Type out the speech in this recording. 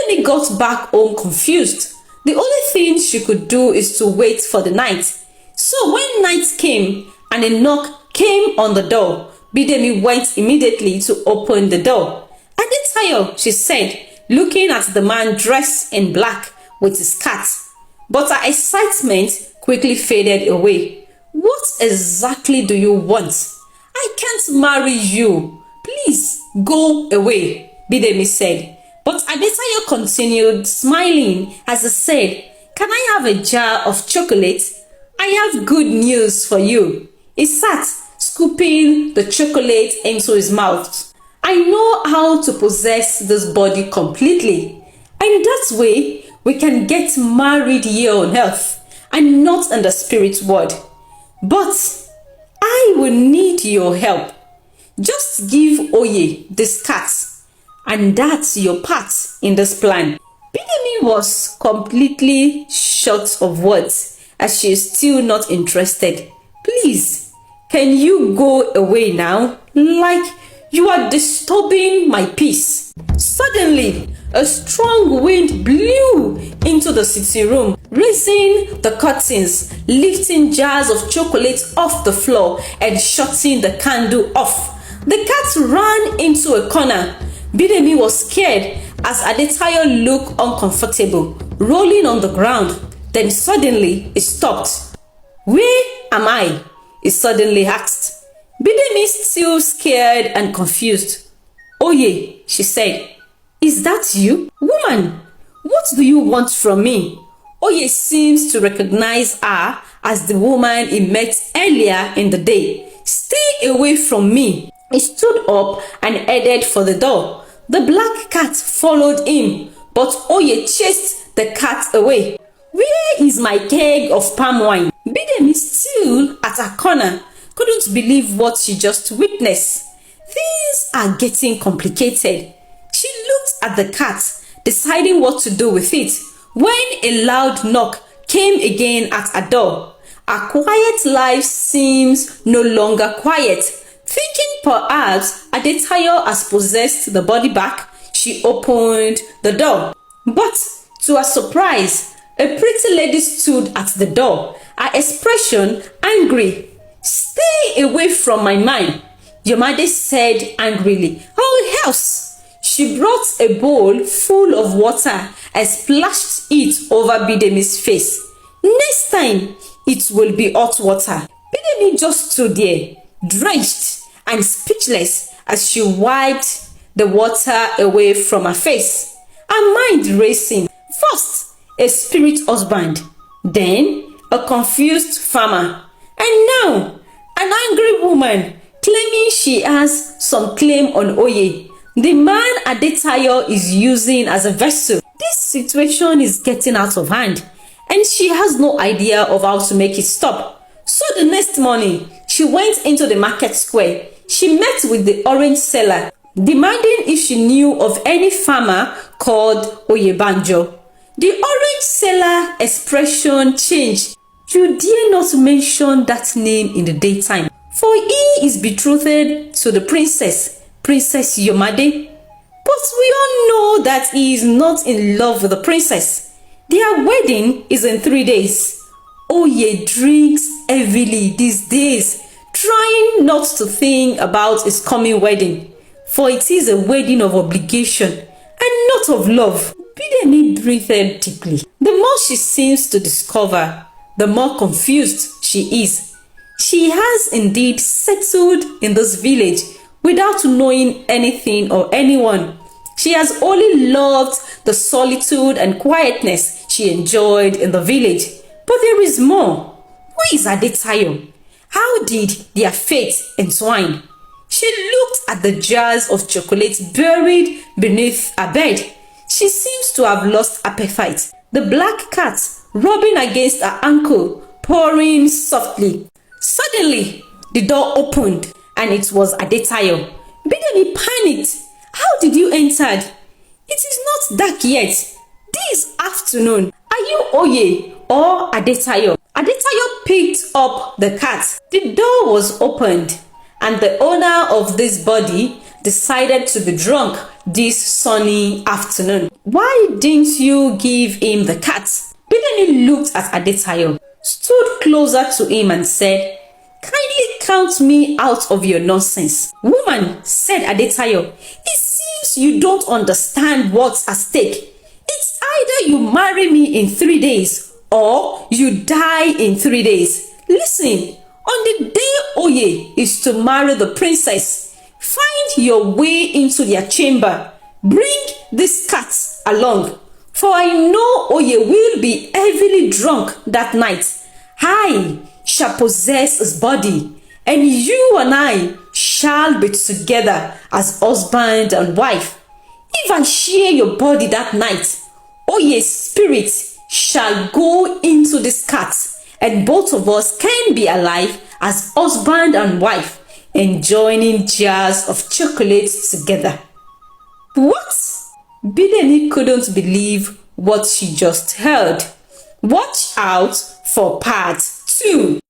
Bidemi got back home confused. The only thing she could do is to wait for the night. So when night came and a knock came on the door, Bidemi went immediately to open the door. "Adetayo," she said, looking at the man dressed in black with his cat. But her excitement quickly faded away. "What exactly do you want? I can't marry you. Please go away," Bidemi said. But Adetayo continued smiling as he said, "Can I have a jar of chocolate? I have good news for you." He sat, scooping the chocolate into his mouth. "I know how to possess this body completely, and that way we can get married here on earth and not in the spirit world. But I will need your help. Just give Oye this cat, and that's your part in this plan." Bidemi was completely short of words as she is still not interested. "Please, can you go away now? Like you are disturbing my peace." Suddenly, a strong wind blew into the sitting room, raising the curtains, lifting jars of chocolate off the floor, and shutting the candle off. The cat ran into a corner. Bidemi was scared as Adetayo looked uncomfortable, rolling on the ground. Then suddenly it stopped. "Where am I?" he suddenly asked. Bidemi still scared and confused. "Oye," she said, "is that you? Woman, what do you want from me?" Oye seems to recognize her as the woman he met earlier in the day. "Stay away from me." He stood up and headed for the door. The black cat followed him, but Oye chased the cat away. "Where is my keg of palm wine?" Bidemi, still at her corner, couldn't believe what she just witnessed. Things are getting complicated. She looked at the cat, deciding what to do with it, when a loud knock came again at her door. Her quiet life seems no longer quiet. Thinking perhaps Adetayo has possessed the body back, she opened the door. But to her surprise, a pretty lady stood at the door, her expression angry. "Stay away from my man," Yomade said angrily. "Oh, else!" She brought a bowl full of water and splashed it over Bidemi's face. "Next time, it will be hot water." Bidemi just stood there, drenched and speechless as she wiped the water away from her face, her mind racing. First, a spirit husband, then a confused farmer, and now an angry woman claiming she has some claim on Oye, the man Adetayo is using as a vessel. This situation is getting out of hand, and she has no idea of how to make it stop. So the next morning, she went into the market square. She met with the orange seller, demanding if she knew of any farmer called Oyebanjo. The orange seller expression changed. "You dare not mention that name in the daytime, for he is betrothed to the princess, Princess Yomade. But we all know that he is not in love with the princess. Their wedding is in 3 days." Oye drinks heavily these days, trying not to think about his coming wedding, for it is a wedding of obligation and not of love. Bidemi breathed deeply. The more she seems to discover, the more confused she is. She has indeed settled in this village without knowing anything or anyone. She has only loved the solitude and quietness she enjoyed in the village. But there is more. Who is Adetayo? How did their fate entwine? She looked at the jars of chocolate buried beneath her bed. She seems to have lost appetite. The black cat rubbing against her ankle, purring softly. Suddenly, the door opened and it was Adetayo. Bidemi panicked. "How did you enter? It is not dark yet. This afternoon. Are you Oye or Adetayo?" Adetayo picked up the cat. The door was opened and the owner of this body decided to be drunk this sunny afternoon. Why didn't you give him the cat? Bidemi looked at Adetayo, stood closer to him and said, kindly count me out of your nonsense. Woman, said Adetayo, it seems you don't understand what's at stake. It's either you marry me in 3 days or you die in 3 days. Listen, on the day Oye is to marry the princess, find your way into their chamber. Bring this cat along, for I know Oye will be heavily drunk that night. I shall possess his body, and you and I shall be together as husband and wife. If I share your body that night, Oye's spirit shall go into this cat, and both of us can be alive as husband and wife, enjoying jars of chocolate together. What? Bidemi couldn't believe what she just heard. Watch out for part 2.